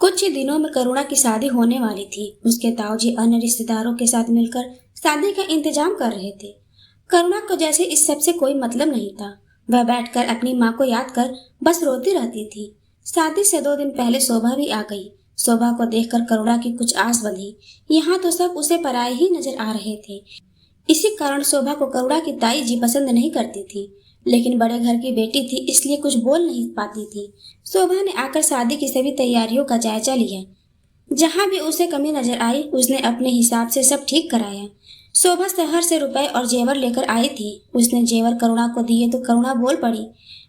कुछ ही दिनों में करुणा की शादी होने वाली थी। उसके ताऊजी अन्य रिश्तेदारों के साथ मिलकर शादी का इंतजाम कर रहे थे। करुणा को जैसे इस सब से कोई मतलब नहीं था। वह बैठकर अपनी माँ को याद कर बस रोती रहती थी। शादी से 2 दिन पहले शोभा भी आ गई। शोभा को देखकर करुणा की कुछ आस बंधी। यहाँ तो सब उसे पराये ही नजर आ रहे थे। इसी कारण शोभा को करुणा की ताई जी पसंद नहीं करती थी, लेकिन बड़े घर की बेटी थी इसलिए कुछ बोल नहीं पाती थी। शोभा ने आकर शादी की सभी तैयारियों का जायजा लिया। जहां भी उसे कमी नजर आई उसने अपने हिसाब से सब ठीक कराया। शोभा शहर से रुपए और जेवर लेकर आई थी। उसने जेवर करुणा को दिए तो करुणा बोल पड़ी,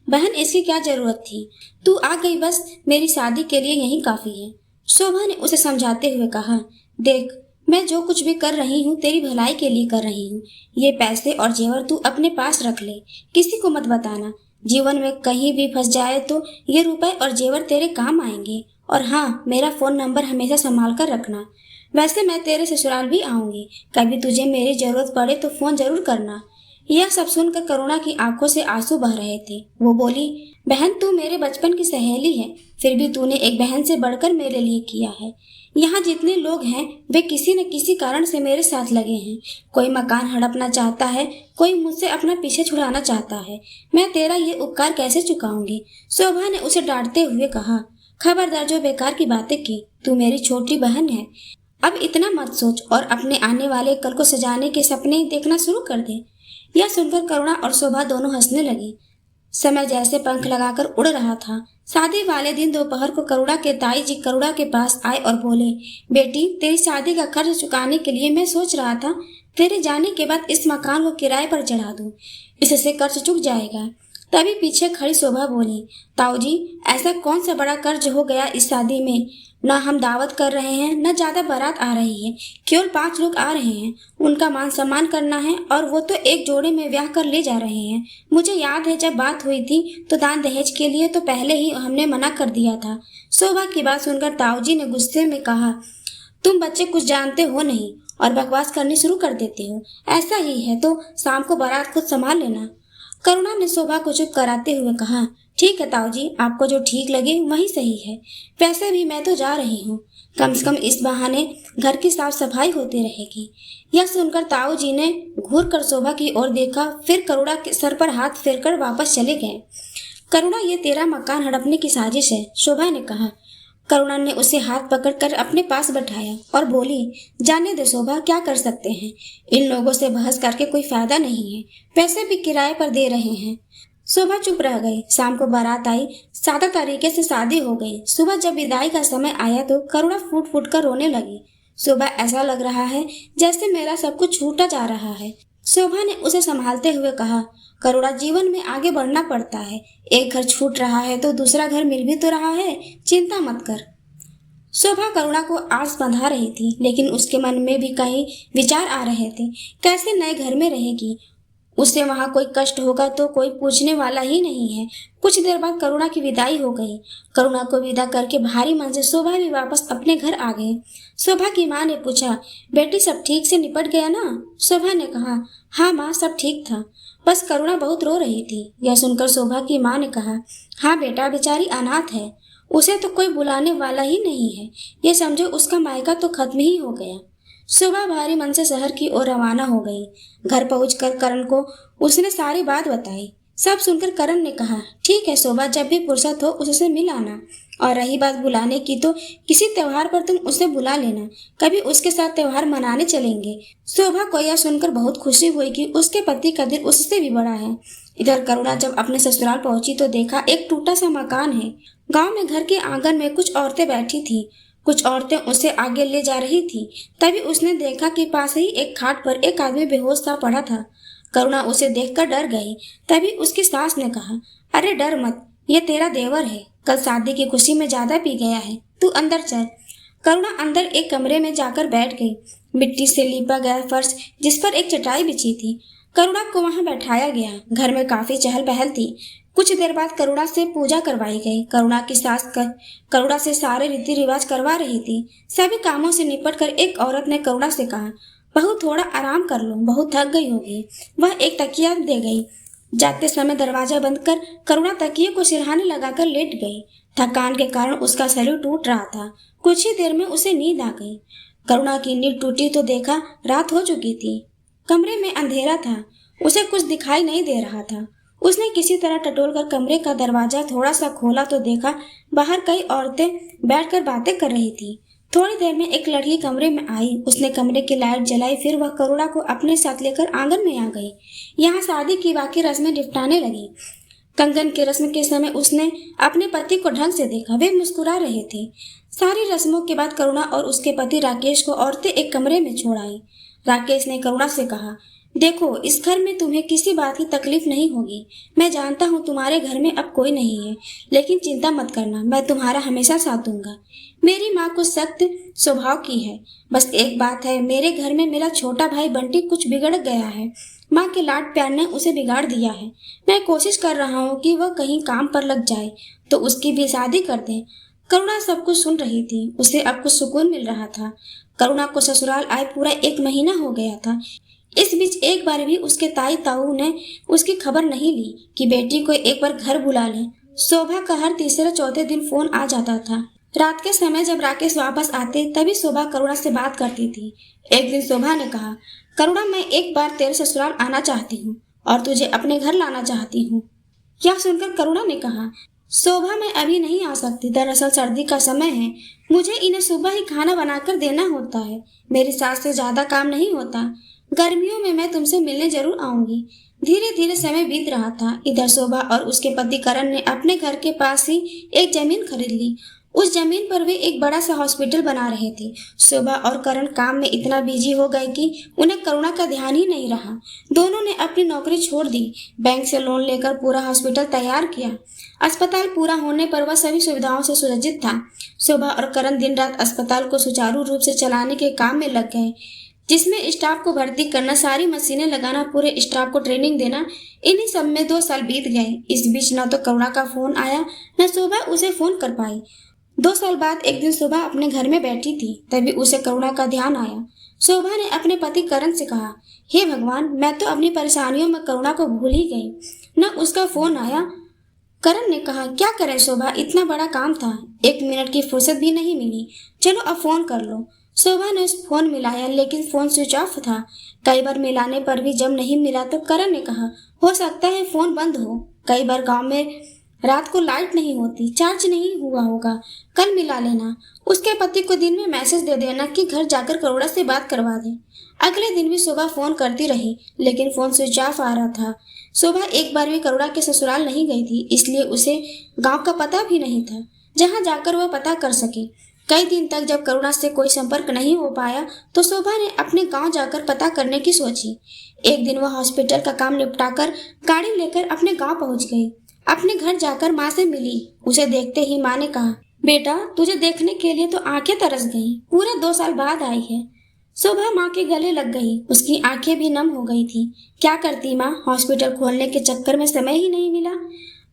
बहन इसकी क्या जरूरत थी, तू आ गई बस, मेरी शादी के लिए यही काफी है। शोभा ने उसे समझाते हुए कहा, देख मैं जो कुछ भी कर रही हूँ तेरी भलाई के लिए कर रही हूँ। ये पैसे और जेवर तू अपने पास रख ले, किसी को मत बताना। जीवन में कहीं भी फंस जाए तो ये रुपए और जेवर तेरे काम आएंगे। और हाँ, मेरा फोन नंबर हमेशा संभाल कर रखना। वैसे मैं तेरे ससुराल भी आऊंगी, कभी तुझे मेरी जरूरत पड़े तो फोन जरूर करना। यह सब सुनकर करुणा की आंखों से आंसू बह रहे थे। वो बोली, बहन तू मेरे बचपन की सहेली है, फिर भी तूने एक बहन से बढ़कर मेरे लिए किया है। यहाँ जितने लोग हैं वे किसी न किसी कारण से मेरे साथ लगे हैं। कोई मकान हड़पना चाहता है, कोई मुझसे अपना पीछे छुड़ाना चाहता है। मैं तेरा ये उपकार कैसे चुकाऊंगी। शोभा ने उसे डांटते हुए कहा, खबरदार जो बेकार की बातें की, तू मेरी छोटी बहन है। अब इतना मत सोच और अपने आने वाले कल को सजाने के सपने देखना शुरू कर दे। यह सुनकर करुणा और शोभा दोनों हंसने लगी। समय जैसे पंख लगाकर उड़ रहा था। शादी वाले दिन दोपहर को करुणा के ताई जी करुणा के पास आए और बोले, बेटी तेरी शादी का खर्च चुकाने के लिए मैं सोच रहा था तेरे जाने के बाद इस मकान को किराए पर चढ़ा दूं, इससे कर्ज चुक जाएगा। तभी पीछे खड़ी शोभा बोली, ताऊ जी ऐसा कौन सा बड़ा कर्ज हो गया इस शादी में। न हम दावत कर रहे हैं, न ज्यादा बारात आ रही है, केवल 5 लोग आ रहे हैं। उनका मान सम्मान करना है और वो तो एक जोड़े में ब्याह कर ले जा रहे हैं। मुझे याद है जब बात हुई थी तो दान दहेज के लिए तो पहले ही हमने मना कर दिया था। शोभा की बात सुनकर ताऊजी ने गुस्से में कहा, तुम बच्चे कुछ जानते हो नहीं और बकवास करनी शुरू कर देते हो। ऐसा ही है तो शाम को बारात खुद संभाल लेना। करुणा ने शोभा को चुप कराते हुए कहा, ठीक है ताऊ जी, आपको जो ठीक लगे वही सही है। वैसे भी मैं तो जा रही हूँ, कम से कम इस बहाने घर की साफ सफाई होती रहेगी। यह सुनकर ताऊ जी ने घूर कर शोभा की ओर देखा, फिर करुणा के सर पर हाथ फेरकर वापस चले गए। करुणा, ये तेरा मकान हड़पने की साजिश है, शोभा ने कहा। करुणा ने उसे हाथ पकड़कर अपने पास बैठाया और बोली, जाने दे शोभा, क्या कर सकते हैं। इन लोगों से बहस करके कोई फायदा नहीं है, पैसे भी किराए पर दे रहे हैं। शोभा चुप रह गई। शाम को बारात आई, सादा तरीके से शादी हो गई। सुबह जब विदाई का समय आया तो करुणा फूट फूट कर रोने लगी। शोभा, ऐसा लग रहा है जैसे मेरा सब कुछ छूटा जा रहा है। शोभा ने उसे संभालते हुए कहा, करुणा जीवन में आगे बढ़ना पड़ता है। एक घर छूट रहा है तो दूसरा घर मिल भी तो रहा है, चिंता मत कर। शोभा करुणा को आस बंधा रही थी, लेकिन उसके मन में भी कई विचार आ रहे थे। कैसे नए घर में रहेगी, उससे वहां कोई कष्ट होगा तो कोई पूछने वाला ही नहीं है। कुछ देर बाद करुणा की विदाई हो गई। करुणा को विदा करके भारी मन से शोभा भी वापस अपने घर आ गई। शोभा की माँ ने पूछा, बेटी सब ठीक से निपट गया ना। शोभा ने कहा, हाँ माँ सब ठीक था, बस करुणा बहुत रो रही थी। यह सुनकर शोभा की माँ ने कहा, हाँ बेटा बेचारी अनाथ है, उसे तो कोई बुलाने वाला ही नहीं है। ये समझो उसका मायका तो खत्म ही हो गया। शोभा भारी मन से शहर की ओर रवाना हो गई। घर पहुंचकर करण को उसने सारी बात बताई। सब सुनकर करण ने कहा, ठीक है शोभा, जब भी फुर्सत हो उससे मिल आना। और रही बात बुलाने की तो किसी त्योहार पर तुम उसे बुला लेना, कभी उसके साथ त्योहार मनाने चलेंगे। शोभा को यह सुनकर बहुत खुशी हुई कि उसके पति का दिल उससे भी बड़ा है। इधर करुणा जब अपने ससुराल पहुंची तो देखा एक टूटा सा मकान है। गाँव में घर के आंगन में कुछ औरतें बैठी थी। कुछ औरतें उसे आगे ले जा रही थी। तभी उसने देखा कि पास ही एक खाट पर एक आदमी बेहोश सा पड़ा था। करुणा उसे देखकर डर गई। तभी उसकी सास ने कहा, अरे डर मत, ये तेरा देवर है, कल शादी की खुशी में ज्यादा पी गया है, तू अंदर चल। करुणा अंदर एक कमरे में जाकर बैठ गई। मिट्टी से लीपा गया फर्श, जिस पर एक चटाई बिछी थी। करुणा को वहां बैठाया गया। घर में काफी चहल पहल थी। कुछ देर बाद करुणा से पूजा करवाई गई। करुणा की सास करुणा से सारे रीति रिवाज करवा रही थी। सभी कामों से निपटकर एक औरत ने करुणा से कहा, बहू थोड़ा आराम कर लो, बहुत थक गई होगी। वह एक तकिया दे गई। जाते समय दरवाजा बंद कर करुणा तकिए को सिरहाने लगाकर लेट गई। थकान के कारण उसका शरीर टूट रहा था। कुछ ही देर में उसे नींद आ गई। करुणा की नींद टूटी तो देखा रात हो चुकी थी। कमरे में अंधेरा था, उसे कुछ दिखाई नहीं दे रहा था। उसने किसी तरह टटोलकर कमरे का दरवाजा थोड़ा सा खोला तो देखा बाहर कई औरतें बैठकर बातें कर रही थी। थोड़ी देर में एक लड़की कमरे में आई। उसने कमरे की लाइट जलाई, फिर वह करुणा को अपने साथ लेकर आंगन में आ गई। यहाँ शादी की बाकी रस्में निपटाने लगी। कंगन की रस्म के समय उसने अपने पति को ढंग से देखा, वे मुस्कुरा रहे थे। सारी रस्मों के बाद करुणा और उसके पति राकेश को औरतें एक कमरे में छोड़ आई। राकेश ने करुणा से कहा, देखो, इस घर में तुम्हें किसी बात की तकलीफ नहीं होगी। मैं जानता हूँ तुम्हारे घर में अब कोई नहीं है, लेकिन चिंता मत करना, मैं तुम्हारा हमेशा साथ दूंगा। मेरी माँ कुछ सख्त स्वभाव की है। बस एक बात है, मेरे घर में मेरा छोटा भाई बंटी कुछ बिगड़ गया है। माँ के लाड प्यार ने उसे बिगाड़ दिया है। मैं कोशिश कर रहा हूँ कि वह कहीं काम पर लग जाए तो उसकी भी शादी कर दें। करुणा सब कुछ सुन रही थी। उसे अब कुछ सुकून मिल रहा था। करुणा को ससुराल आए पूरा 1 महीना हो गया था। इस बीच एक बार भी उसके ताई ताऊ ने उसकी खबर नहीं ली कि बेटी को एक बार घर बुला ले। शोभा का हर तीसरे चौथे दिन फोन आ जाता था। रात के समय जब राकेश वापस आते तभी शोभा करुणा से बात करती थी। एक दिन शोभा ने कहा, करुणा, मैं एक बार तेरे ससुराल आना चाहती हूँ और तुझे अपने घर लाना चाहती हूँ। यह सुनकर करुणा ने कहा, शोभा, मैं अभी नहीं आ सकती। दरअसल सर्दी का समय है, मुझे इन्हें सुबह ही खाना बनाकर देना होता है। मेरी सास से ज्यादा काम नहीं होता। गर्मियों में मैं तुमसे मिलने जरूर आऊंगी। धीरे धीरे समय बीत रहा था। इधर शोभा और उसके पति करण ने अपने घर के पास ही एक जमीन खरीद ली। उस जमीन पर वे एक बड़ा सा हॉस्पिटल बना रहे थे। शोभा और करण काम में इतना बिजी हो गए कि उन्हें करुणा का ध्यान ही नहीं रहा। दोनों ने अपनी नौकरी छोड़ दी। बैंक से लोन लेकर पूरा हॉस्पिटल तैयार किया। अस्पताल पूरा होने पर वह सभी सुविधाओं से सुसज्जित था। शोभा और करण दिन रात अस्पताल को सुचारू रूप से चलाने के काम में लग गए, जिसमें स्टाफ को भर्ती करना, सारी मशीनें लगाना, पूरे स्टाफ को ट्रेनिंग देना। इन्हीं सब में 2 साल बीत गए। इस बीच न तो करुणा का फोन आया, न शोभा उसे फोन कर पाई। 2 साल बाद एक दिन शोभा अपने घर में बैठी थी, तभी उसे करुणा का ध्यान आया। शोभा ने अपने पति करण से कहा, हे भगवान, मैं तो अपनी परेशानियों में करुणा को भूल ही गई, न उसका फोन आया। करण ने कहा, क्या करें शोभा, इतना बड़ा काम था, 1 मिनट की फुर्सत भी नहीं मिली। चलो अब फोन कर लो। शोभा ने उस फोन मिलाया, लेकिन फोन स्विच ऑफ था। कई बार मिलाने पर भी जब नहीं मिला तो करण ने कहा, हो सकता है फोन बंद हो। कई बार गांव में रात को लाइट नहीं होती, चार्ज नहीं हुआ होगा, कल मिला लेना। उसके पति को दिन में मैसेज दे देना कि घर जाकर करुणा से बात करवा दे। अगले दिन भी शोभा फोन करती रही, लेकिन फोन स्विच ऑफ आ रहा था। शोभा एक बार भी करुणा के ससुराल नहीं गई थी, इसलिए उसे गांव का पता भी नहीं था जहां जाकर वह पता कर सके। कई दिन तक जब करुणा से कोई संपर्क नहीं हो पाया तो शोभा ने अपने गांव जाकर पता करने की सोची। एक दिन वह हॉस्पिटल का काम निपटाकर गाड़ी लेकर अपने गांव पहुंच गई। अपने घर जाकर माँ से मिली। उसे देखते ही माँ ने कहा, बेटा, तुझे देखने के लिए तो आंखें तरस गईं। पूरे 2 साल बाद आई है। शोभा माँ के गले लग गई। उसकी आंखें भी नम हो गई थी। क्या करती माँ, हॉस्पिटल खोलने के चक्कर में समय ही नहीं मिला।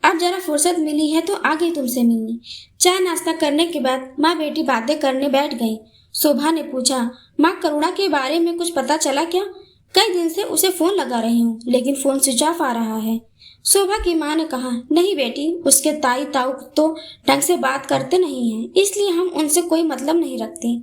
अब जरा फुर्सत मिली है तो आ गई तुमसे मिलने। चाय नाश्ता करने के बाद माँ बेटी बातें करने बैठ गई। शोभा ने पूछा, माँ, करुणा के बारे में कुछ पता चला क्या? कई दिन से उसे फोन लगा रही हूँ, लेकिन फोन स्विच ऑफ आ रहा है। शोभा की माँ ने कहा, नहीं बेटी, उसके ताई ताऊ तो ढंग से बात करते नहीं हैं, इसलिए हम उनसे कोई मतलब नहीं रखते।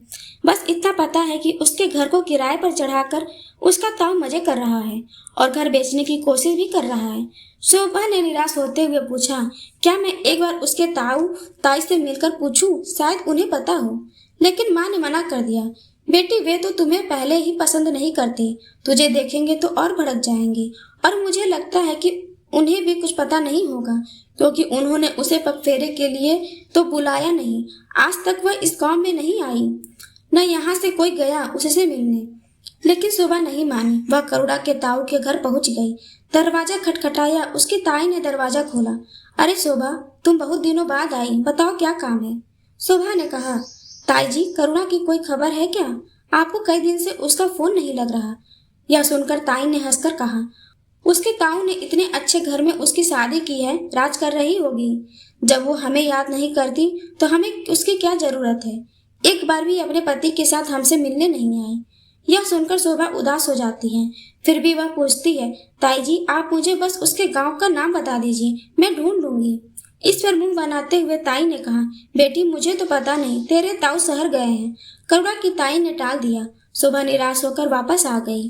बस इतना पता है कि उसके घर को किराए पर चढ़ाकर उसका ताऊ मजे कर रहा है और घर बेचने की कोशिश भी कर रहा है। शोभा ने निराश होते हुए पूछा, क्या मैं एक बार उसके ताऊ ताई से मिलकर पूछूं? शायद उन्हें पता हो। लेकिन माँ ने मना कर दिया, बेटी, वे तो तुम्हें पहले ही पसंद नहीं करते, तुझे देखेंगे तो और भड़क जाएंगे। और मुझे लगता है कि उन्हें भी कुछ पता नहीं होगा, क्योंकि उन्होंने उसे पगफेरे के लिए तो बुलाया नहीं। आज तक वह इस गांव में नहीं आई, न यहाँ से कोई गया उससे मिलने। लेकिन शोभा नहीं मानी। वह करुणा के ताऊ के घर पहुंच गई। दरवाजा खटखटाया। उसकी ताई ने दरवाजा खोला। अरे शोभा, तुम बहुत दिनों बाद आई, बताओ क्या काम है? शोभा ने कहा, ताई जी, करुणा की कोई खबर है क्या? आपको कई दिन से उसका फोन नहीं लग रहा। यह सुनकर ताई ने हंसकर कहा, उसके ताऊ ने इतने अच्छे घर में उसकी शादी की है, राज कर रही होगी। जब वो हमें याद नहीं करती तो हमें उसकी क्या जरूरत है? एक बार भी अपने पति के साथ हमसे मिलने नहीं आई। यह सुनकर शोभा उदास हो जाती है। फिर भी वह पूछती है, ताई जी, आप मुझे बस उसके गांव का नाम बता दीजिए, मैं ढूंढ लूंगी। इस पर मुंह बनाते हुए ताई ने कहा, बेटी मुझे तो पता नहीं, तेरे ताऊ शहर गए हैं। करुणा की ताई ने टाल दिया। शोभा निराश होकर वापस आ गई।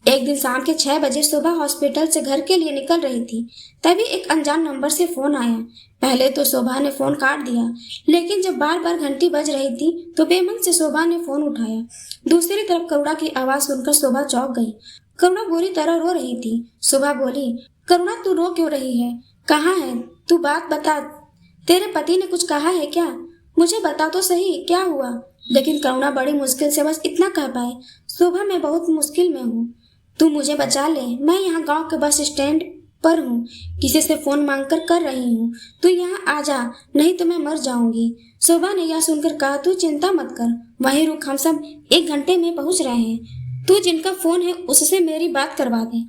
एक दिन शाम के 6 बजे शोभा हॉस्पिटल से घर के लिए निकल रही थी, तभी एक अनजान नंबर से फोन आया। पहले तो शोभा ने फोन काट दिया, लेकिन जब बार बार घंटी बज रही थी तो बेमन से शोभा ने फोन उठाया। दूसरी तरफ करुणा की आवाज सुनकर शोभा चौंक गई। करुणा बुरी तरह रो रही थी। शोभा बोली, करुणा तू रो क्यों रही है? कहाँ है तू? बात बता, तेरे पति ने कुछ कहा है क्या? मुझे बता तो सही, क्या हुआ? लेकिन करुणा बड़ी मुश्किल से बस इतना कह पाए, शोभा मैं बहुत मुश्किल में हूँ, तू मुझे बचा ले। मैं यहाँ गांव के बस स्टैंड पर हूँ, किसी से फोन मांग कर रही हूँ, तू यहाँ आ जा, नहीं तो मैं मर जाऊंगी। शोभा ने यह सुनकर कहा, तू चिंता मत कर, वहीं रुक, हम सब 1 घंटे में पहुंच रहे हैं। तू जिनका फोन है उससे मेरी बात करवा दे।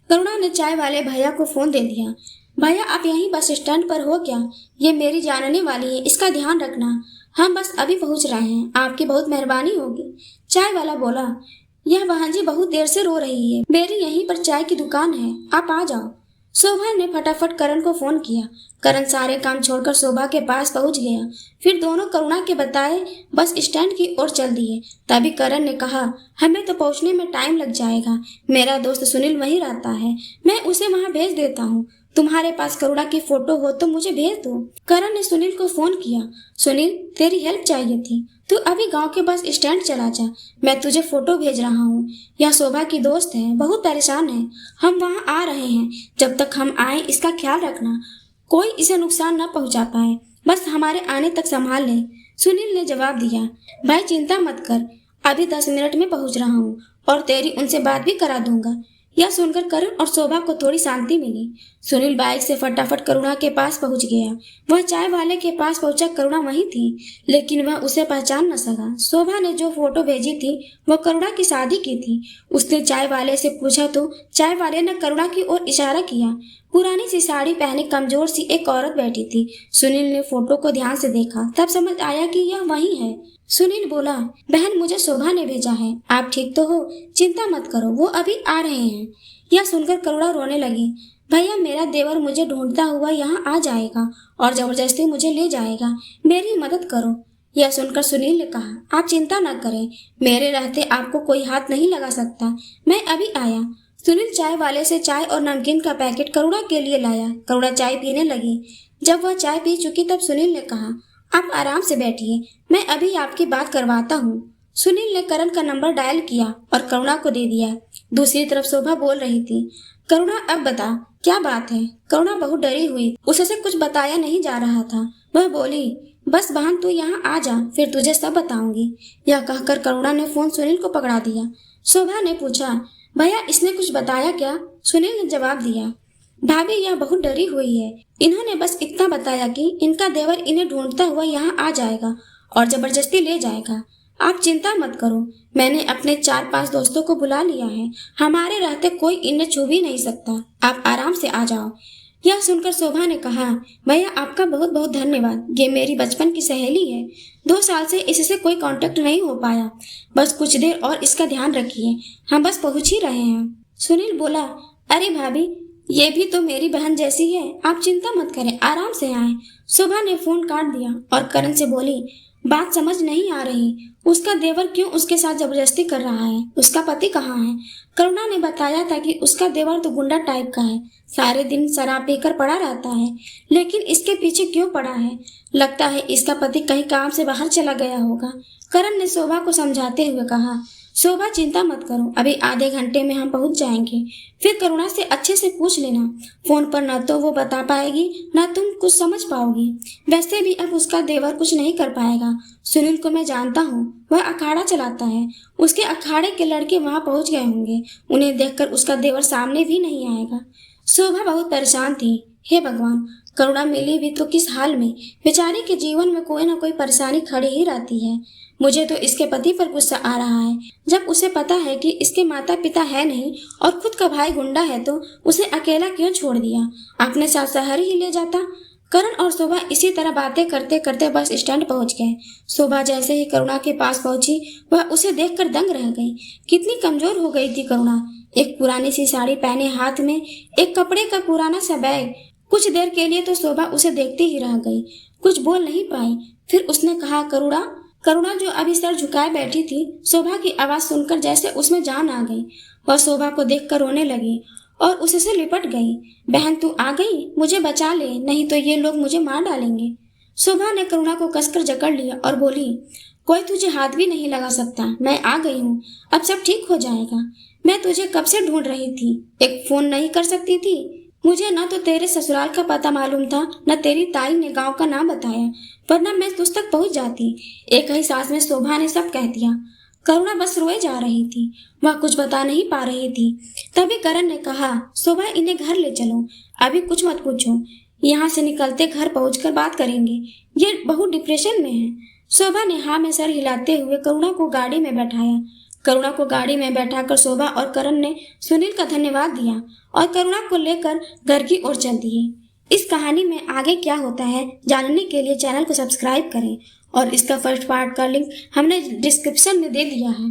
करुणा ने चाय वाले भैया को फोन दे दिया। भैया आप यहीं बस स्टैंड पर हो क्या? ये मेरी जानने वाली है, इसका ध्यान रखना। हम बस अभी पहुंच रहे हैं, आपकी बहुत मेहरबानी होगी। चाय वाला बोला, यह बहन जी बहुत देर से रो रही है, मेरी यहीं पर चाय की दुकान है, आप आ जाओ। शोभा ने फटाफट करण को फोन किया। करण सारे काम छोड़कर शोभा के पास पहुंच गया। फिर दोनों करुणा के बताए बस स्टैंड की ओर चल दिए। तभी करण ने कहा, हमें तो पहुंचने में टाइम लग जाएगा, मेरा दोस्त सुनील वहीं रहता है, मैं उसे वहां भेज देता हूँ। तुम्हारे पास करुणा की फोटो हो तो मुझे भेज दो। करण ने सुनील को फोन किया। सुनील तेरी हेल्प चाहिए थी, तू अभी गांव के बस स्टैंड चला जा, मैं तुझे फोटो भेज रहा हूँ। यह शोभा की दोस्त है, बहुत परेशान है, हम वहाँ आ रहे हैं, जब तक हम आए इसका ख्याल रखना, कोई इसे नुकसान न पहुँचा पाए, बस हमारे आने तक संभाल ले। सुनील ने जवाब दिया, भाई चिंता मत कर, अभी 10 मिनट में पहुँच रहा हूँ और तेरी उनसे बात भी करा दूंगा। यह सुनकर करण और शोभा को थोड़ी शांति मिली। सुनील बाइक से फटाफट करुणा के पास पहुंच गया। वह चाय वाले के पास पहुंचा, करुणा वहीं थी, लेकिन वह उसे पहचान न सका। शोभा ने जो फोटो भेजी थी वह करुणा की शादी की थी। उसने चाय वाले से पूछा तो चाय वाले ने करुणा की ओर इशारा किया। पुरानी सी साड़ी पहने कमजोर सी एक औरत बैठी थी। सुनील ने फोटो को ध्यान से देखा, तब समझ आया कि यह वही है। सुनील बोला, बहन मुझे शोभा ने भेजा है, आप ठीक तो हो? चिंता मत करो, वो अभी आ रहे हैं। यह सुनकर करुणा रोने लगी। भैया मेरा देवर मुझे ढूंढता हुआ यहाँ आ जाएगा और जबरदस्ती मुझे ले जाएगा, मेरी मदद करो। यह सुनकर सुनील ने कहा, आप चिंता न करें, मेरे रहते आपको कोई हाथ नहीं लगा सकता, मैं अभी आया। सुनील चाय वाले से चाय और नमकीन का पैकेट करुणा के लिए लाया। करुणा चाय पीने लगी। जब वह चाय पी चुकी तब सुनील ने कहा, आप आराम से बैठिए, मैं अभी आपकी बात करवाता हूँ। सुनील ने करण का नंबर डायल किया और करुणा को दे दिया। दूसरी तरफ शोभा बोल रही थी, करुणा अब बता क्या बात है? करुणा बहुत डरी हुई, उसे कुछ बताया नहीं जा रहा था। वह बोली, बस बहन तू यहाँ आ जा, फिर तुझे सब बताऊंगी। यह कहकर करुणा ने फोन सुनील को पकड़ा दिया। शोभा ने पूछा, भैया इसने कुछ बताया क्या? सुनील ने जवाब दिया, भाभी यह बहुत डरी हुई है, इन्होंने बस इतना बताया कि इनका देवर इन्हें ढूंढता हुआ यहाँ आ जाएगा और जबरदस्ती ले जाएगा। आप चिंता मत करो, मैंने अपने 4-5 दोस्तों को बुला लिया है, हमारे रहते कोई इन्हें छू भी नहीं सकता, आप आराम से आ जाओ। यह सुनकर शोभा ने कहा, भैया आपका बहुत बहुत धन्यवाद, ये मेरी बचपन की सहेली है, 2 साल से इससे कोई कांटेक्ट नहीं हो पाया, बस कुछ देर और इसका ध्यान रखिए, हम बस पहुंच ही रहे हैं। सुनील बोला, अरे भाभी ये भी तो मेरी बहन जैसी है, आप चिंता मत करें, आराम से आए। शोभा ने फोन काट दिया और करण से बोली, बात समझ नहीं आ रही, उसका देवर क्यों उसके साथ जबरदस्ती कर रहा है? उसका पति कहाँ है? करुणा ने बताया था कि उसका देवर तो गुंडा टाइप का है, सारे दिन शराब पीकर पड़ा रहता है, लेकिन इसके पीछे क्यों पड़ा है? लगता है इसका पति कहीं काम से बाहर चला गया होगा। करण ने शोभा को समझाते हुए कहा, शोभा चिंता मत करो, अभी आधे घंटे में हम पहुंच जाएंगे। फिर करुणा से अच्छे से पूछ लेना, फोन पर न तो वो बता पाएगी न तुम कुछ समझ पाओगी। वैसे भी अब उसका देवर कुछ नहीं कर पाएगा। सुनील को मैं जानता हूँ, वह अखाड़ा चलाता है, उसके अखाड़े के लड़के वहां पहुंच गए होंगे, उन्हें देखकर उसका देवर सामने भी नहीं आएगा। शोभा बहुत परेशान थी। हे भगवान, करुणा मिली भी तो किस हाल में? बेचारी के जीवन में कोई न कोई परेशानी खड़ी ही रहती है। मुझे तो इसके पति पर गुस्सा आ रहा है, जब उसे पता है कि इसके माता पिता है नहीं और खुद का भाई गुंडा है तो उसे अकेला क्यों छोड़ दिया, अपने साथ शहर ही ले जाता। करण और शोभा इसी तरह बातें करते करते बस स्टैंड पहुंच गए। शोभा जैसे ही करुणा के पास पहुंची वह उसे देखकर दंग रह गई। कितनी कमजोर हो गई थी करुणा। एक पुरानी सी साड़ी पहने, हाथ में एक कपड़े का पुराना सा बैग, कुछ देर के लिए तो शोभा उसे देखते ही रह गई, कुछ बोल नहीं पाई। फिर उसने कहा, करुणा। करुणा जो अभी सर झुकाए बैठी थी, शोभा की आवाज सुनकर जैसे उसमें जान आ गई। वह शोभा को देखकर रोने लगी और उससे लिपट गई। बहन तू आ गई, मुझे बचा ले, नहीं तो ये लोग मुझे मार डालेंगे। शोभा ने करुणा को कसकर जकड़ लिया और बोली, कोई तुझे हाथ भी नहीं लगा सकता, मैं आ गई हूँ, अब सब ठीक हो जाएगा। मैं तुझे कब से ढूंढ रही थी, एक फोन नहीं कर सकती थी? मुझे न तो तेरे ससुराल का पता मालूम था, न तेरी ताई ने गांव का नाम बताया, वरना मैं तुझ तक पहुंच जाती। एक ही सांस में शोभा ने सब कह दिया। करुणा बस रोए जा रही थी, वह कुछ बता नहीं पा रही थी। तभी करण ने कहा, शोभा इन्हें घर ले चलो, अभी कुछ मत पूछो, यहाँ से निकलते घर पहुंचकर बात करेंगे, ये बहुत डिप्रेशन में है। शोभा ने हाँ में सर हिलाते हुए करुणा को गाड़ी में बैठाया। करुणा को गाड़ी में बैठाकर शोभा और करण ने सुनील का धन्यवाद दिया और करुणा को लेकर घर की ओर चल दिए। इस कहानी में आगे क्या होता है जानने के लिए चैनल को सब्सक्राइब करें और इसका फर्स्ट पार्ट का लिंक हमने डिस्क्रिप्शन में दे दिया है।